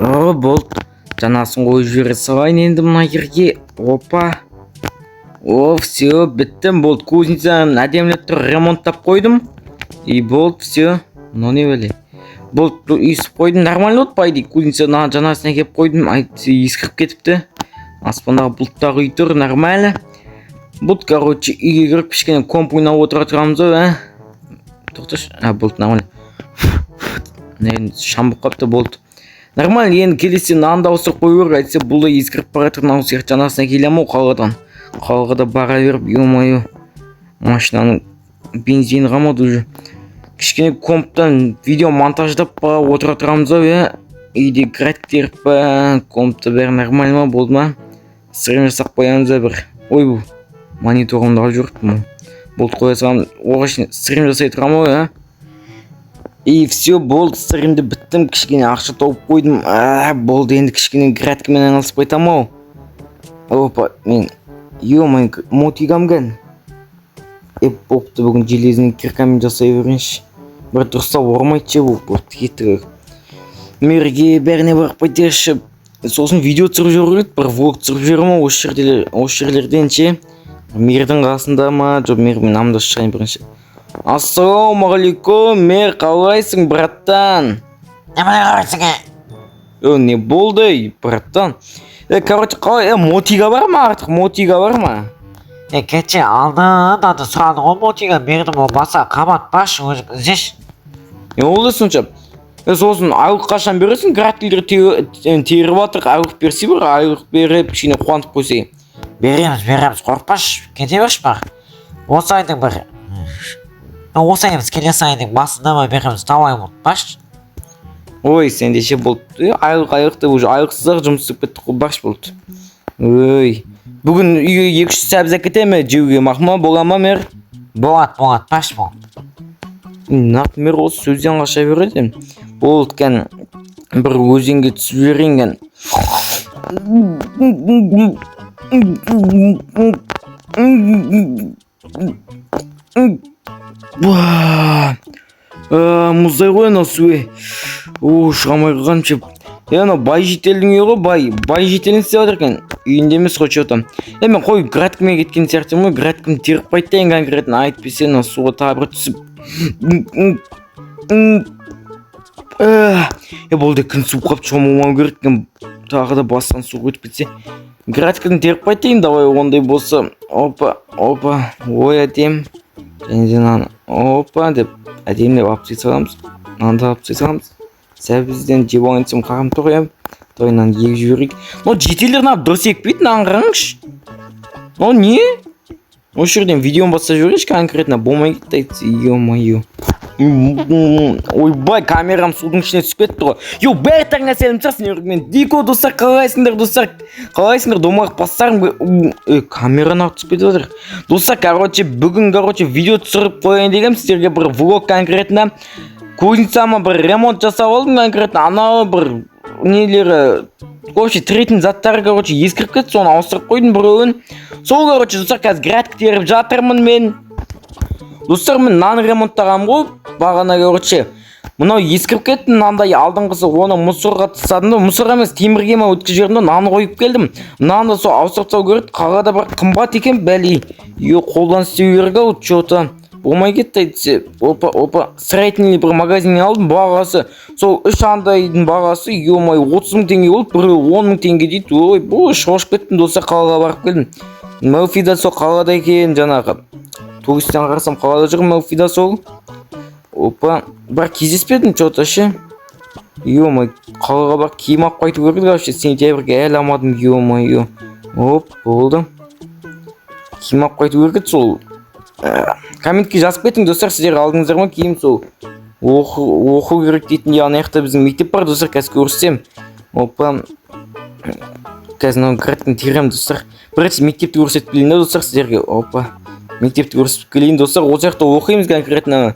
Болды. Жаңасын қойып жібере салайын енді мына жерге. Опа. Все, біттім. Болды. Кузницаны әдемілеп тұр ремонттап қойдым. И болды, все. Мынау не бәле. Болды, үйісіп қойдым. Нормально болды, по идее. Кузницаны жаңасына кеп қойдым. Ескіріп кетіпті. Аспандағы бұлттағы үй тұр, нормально. Болды, короче, үйге кіріп кішкене комп ойнап отыра тұрамыз ғой, Тоқташ. Болды, нормально. Шамбық қапты, болды. Нормально, енді келесі нанды ауыстырып қою керек. Әйтсе бұл да ескіріп бара жатыр, мынау сияқты жанасына келемін қалғадан. Қалғада бара беріп, ё-моё. Машинаның бензині қалмады уже. Кішкене комптан видео монтаждап отыра тұрамыз ғой, Үйде график теріп компты бәрі нормально ма, болды ма? Сырым жасап қоямыз бір. Ой, бұл мониторымды алып жүріп. Болды, қоя салам. Оғашын сырым жасай тұрам ғой, И все, болды, сырымды біттім, кішкене ақша тауып қойдым. Болды, енді кішкене графикмен айналысып қайтам ау. Опа, мен ё-моё, мотигам ген. Бопты, бүгін железінің киркамен жасай берейінші. Бір дұрыстап ормайды бұл, бопты кетті. Мерге бәріне барып қайтеші. Сосын видео түсіріп жүріп, бір влог түсіріп жүрмін осы жерлерден ше. Мердің қасында ма, жоқ мен намда шығайын бірінші. Ассалаумағалейкум, мер, қалайсың, браттан? Не қалайсың, Не болды, браттан? Короче, қалай, мотига бар ма артық, мотига бар ма? Кәтше, алды сұрады ғой мотига, бердім, ол баса қабат баш, өзің іздеш. Ол да сонша. Сосын айлық қашан бересің, графиклер теріп атыр, айлық берсе бір, айлық беріп, кішкене қуантып қойсай. Береміз, қорқпаш, кете берші бар. Осы айдың бір. Осы айымыз келесі айдың басында ма береміз, тавай ұмытпаш. Ой, сенде ше болды. Айлықты уже айлықсызақ жұмыс істеп кетті қой, баш болды. Ой, бүгін үйге 2-3 сәбіз әкете ме, жеуге мақма бола ма мер? Болады, баш бол. Нақ мер осы сөзден қаша береді. Болды кен, бір өзенге түсіп жіберейін кен. Мұздай ғой ана суы. Шығамай қылған шеп. Ана бай жетелдің үйі ғой, бай жетелін істеп жатыр екен. Үйінде емес қой чотам. Мен қой графикіме кеткен сияқтым ғой, графикім теріп қайтайын конкретно айтпесе ана суға тағы бір түсіп. Болды күн суып қап шомылмау керек екен. Тағы да бастан су өтіп кетсе. Графикін теріп қайтайын, давай ондай болса. Опа, ой әдем. Және де наны, опа деп әдемлеп апсай саламыз. Нанды апсай саламыз. Сәбізден жеп ойынсым қағым тұр Тойынан егі жіберейік. Жетелер нап дұрыс екпейді, нан қараңыш. Не? Осы жерден видеоны басса жіберейінші конкретно. Болмай кетті айтсы, ё-моё. Ойбай, камерам судың ішіне түсіп кетті ғой. Бәрі таңға сәлімсірсің өргімен. Дико, достар, қалайсыңдар, домағық бастарым. Камераны ақ түсіп кетіп отыр. Достар, бүгін, видео түсіріп қойын дегем, сіздерге бір влог конкретно. Кузницама бір ремонт жасап алдым конкретно. Анау бір нелері, тіретін заттары, ескіріп кетті, соны ауыстырып қойдым біреуін. Сол, достар, қазір график теріп жатырмын мен. Достар, мен нан ремонттағам ғой, бағана Мынау ескіріп кетті, нандай алдыңғысы, оны мұсырға тысадым да, мұсыр емес, темірге ма өткізіп жібердім, наны қойып келдім. Нанды сол ауыстырып тастау керек, қалғада бір қымбат екен, бәле. Қолдан істеу керек ау, что-то. Болмай кетті айтса. Опа, строительный бір магазиннен алдым, бағасы. Сол 3 андайдың бағасы, ё-моё, 30 мың теңге болып, біреу 10 мың теңге дейді. Ой, бұл шошып кеттім, достар, қалаға барып келдім. Мелфида сол қалада екен, жаңағы. Туристтен қарасам қалада жүр Мелфида сол. Опа, бір кездеспедім что-то ше. Ё-моё, қалаға бар киім ап қайту керек вообще, сентябрьге әлі алмадым, ё-моё. Болды. Киім ап қайту керек сол. Комментке жазып кетің, достар, сіздер алдыңыздар ма киім сол. Оқу керек дейтін аяқта біздің мектеп бар, достар, қазір көрсетем. Опа. Қазір графикін терем, достар. Бірінші мектепті көрсетіп келейін, достар, сіздерге. Опа. Мектепті көрсетіп келейін, достар. Осы жақта оқимыз конкретно.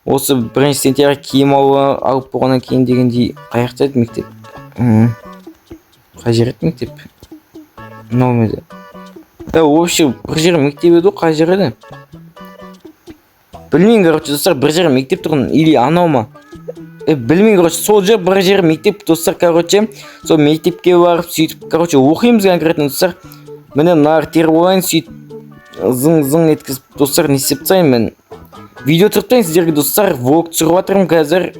Осы 1 сентябрь киім алып болғаннан кейін дегендей қаяқта еді мектеп. Қай жер еді мектеп? Мынау ма еді? Вообще бір жер мектеп еді, қай жер еді? Білмеймін, достар, бір жер мектеп тұрғын, или анау ма? білмеймін, короче, сол жер бір жер мектеп достар, короче, сол мектепке барып сөйтіп, короче, оқимыз конкретно достар. Міне нар теріп алайын, сөйтіп зың еткізіп достар, не істеп тастайын мен. Видео түсіріп сіздерге достар, влог түсіріп жатырмын қазір.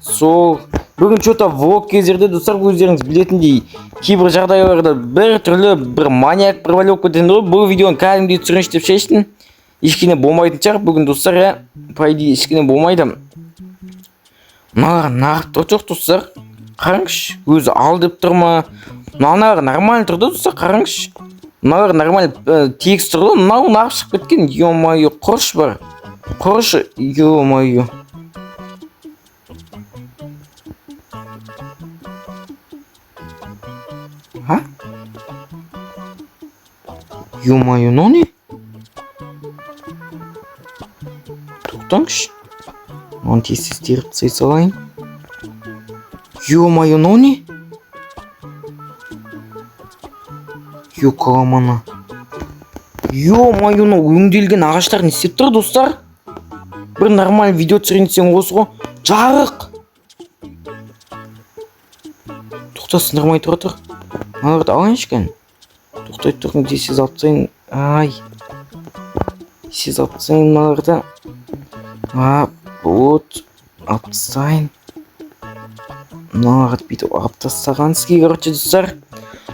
Сол бүгін что-то влог кездерде достар, өздеріңіз білетіндей кейбір жағдайларда бір түрлі бір маньяк провалып кететін ғой. Бұл видеоны кәдімгідей түсірейінші деп шештім. Ешкене болмайтын шығар бүгін достар, по идее ешкене болмайды. Мыналар нарық жоқ достар. Қараңызшы, өзі ал деп тұр ма? Мыналар нормально тұрды достар, қараңызшы. Мыналар нормально текст тұрды. Мынау нағып шығып кеткен. Ё-моё, құрыш бар. Құрыш, ё-моё. Ha? Ё-моё, ну не? Тоқтаңызшы. Оны тез теріп тастай салайын. Ё-моё, ну не? Ё-каламана. Ё-моё, өңделген ағаштар не істеп тұр достар? Бір нормаль видео түсірейін десең осы ғой. Жарық. Тоқта, сындырмай тұра тұр. Мыналарды алайыншы кән. Тоқтай тұрғын десіз алып тастайын. Ай. Десіз алып тастайын мыналарды. Вот. Алып тастайын. Мыналарды бүйтіп алып тастаған сізге, короче, достар.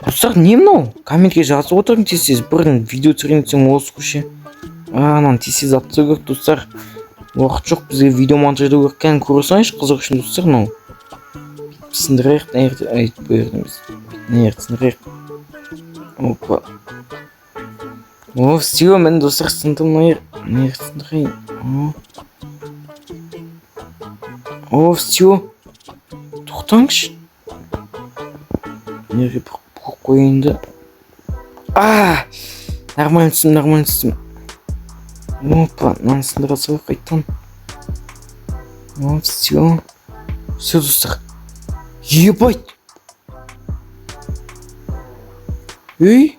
Достар, не мынау? Комментке жазып отырың тез бір видео түсірейін десең осы көше. Анан тез алып тастау керек достар. Уақыт жоқ, бізге видео монтаждау керек кән, көрсеңізші қызық үшін достар, мынау. Сындырайық, айтып бұйырдыңыз. Сындырайық. Опа. О, все, мен достар сындым, сындырайын. О, все. Тоқтаңызшы. Неге бір қойынды. Нормально түстім. Опа, мынаны сындыра салайық қайттан. О, все. Все, достар. Ебать! Ей!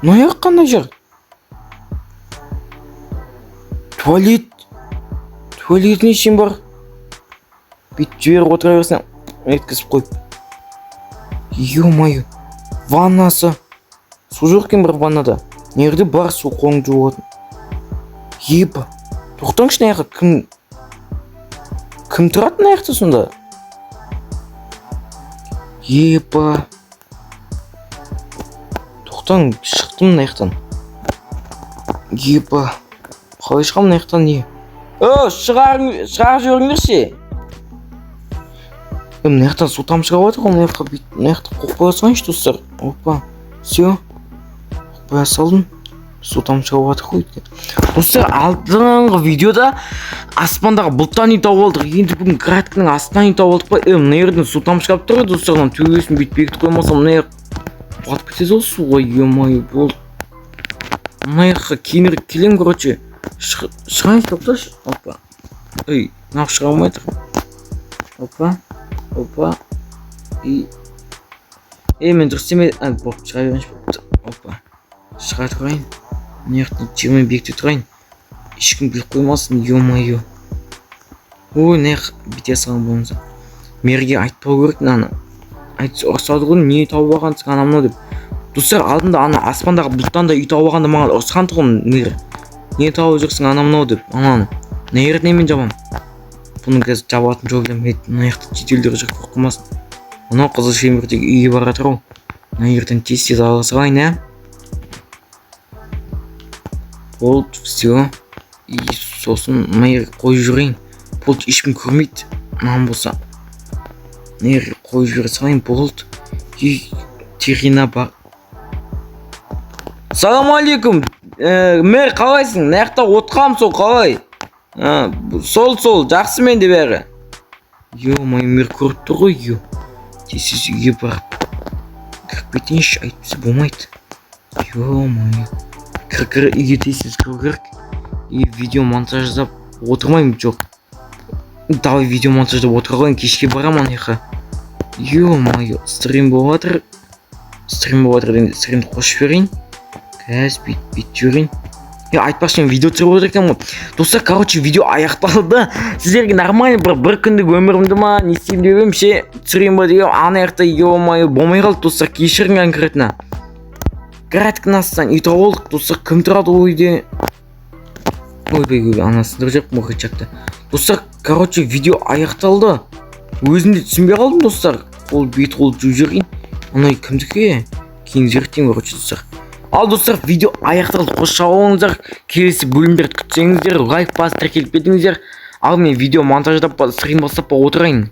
Мына қандай жер? Туалет! Туалетіне шейін бар. Бүйтіп жіберіп отыра берсең, еткізіп қойып. Ё-моё! Ваннасы! Су жоқ екен бір ваннада. Нерде бар су қолыңды жуатын? Епа! Тоқтаңызшы, мына жаққа кім тұрады мына жақта сонда? Епа! Тоқтаң, шықтым мына жақтан. Епа! Қалай шығам мына жақтан не? Шығарып жіберіңдерші. Мына жақтан су тамшылап жатыр ғой, мына жақта қоқып қоя салайыншы достар. Опа, все. Қоқып қоя салдым. Су тамшылап жатыр ғой. Достар, алдыңғы видеода аспандағы бұлттан үй тауып алдық. Енді бүгін краткінің астынан үй тауып алдық па? Мына жерден су тамшылап тұр ғой достар. Төбесін бүйтіп бекітіп қоймасам мына жақ батып кетеді ол суға. Ё-моё, болды. Мына жаққа кейінірек келем, короче. Шығайын, тоқташы. Опа. Ей, нақ шыға алмай тұр. Опа. Мен дұрыс істемеді. Болып шыға беріңші болыпты. Опа. Шыға тұрайын. Мына жақтан жермен бекіте тұрайын. Ешкім біліп қоймасын. Ё-моё. Ой, мына жақ бете салған болмаса. Мерге айтпау керек мынаны. Айтса ұрсады ғой, не тауып алғансың ана мынау деп. Достар, алдында ана аспандағы бұлттан да үй тауып алғанда маған ұрысқан тұғын мер. Не тауып жүрсің ана мынау деп. Ананы. Мына жерден мен жабам. Бұны қазір жабатын жоқ едім. Мына жақта шетелдер жоқ қорқымасын. Мынау қызыл шемірдегі үйге бара жатыр ғой. Мына жерден тез ала салайын, Болды, все. И сосын мына жерге қойып жүрейін. Болды, ешкім көрмейді. Мынан болса. Мына жерге қойып жүре салайын, болды. Терина бар. Салам алейкум. Мэр, қалайсың? Мына жақта отқам сол қалай? Сол, жақсы менде бәрі. Ё-моё, мэр көріп тұр ғой, ё. Тез үйге барып. Кіріп кетейінші, айтпаса болмайды. Ё-моё. Кір үйге тез кіру керек. И видео монтаждап отырмаймын, жоқ. Давай видео монтаждап отыра қойын, кешке барам ана жаққа. Ё-моё, стрим болып жатыр. Стримді қосып жіберейін. Қазір бүйтіп жіберейін. айтпақшы мен видео түсіріп отыр екенмін ғой. Достар, короче, видео аяқталды. Сіздерге нормально бір күндік өмірімді ма, не істеймін деп едім ше, түсірейін ба деген, ана жақта ё-моё болмай қалды достар, кешірің конкретно. Краткінастан үй тауылдық достар, кім тұрады ол үйде? Ойбай, анасындыр жеп мұхичакты. Достар, короче, видео аяқталды. Өзімде түсінбей қалдым достар. Ол бет қолып жу жүрген. Анай кімдікі? Кейін зерттеймін, короче, достар. Ал достар, видео аяқталды. Қош болыңыздар. Келесі бөлімдерді күтсеңіздер, лайк басып тіркеліп кетіңіздер. Ал мен видео монтаждап стрим бастап отырайын.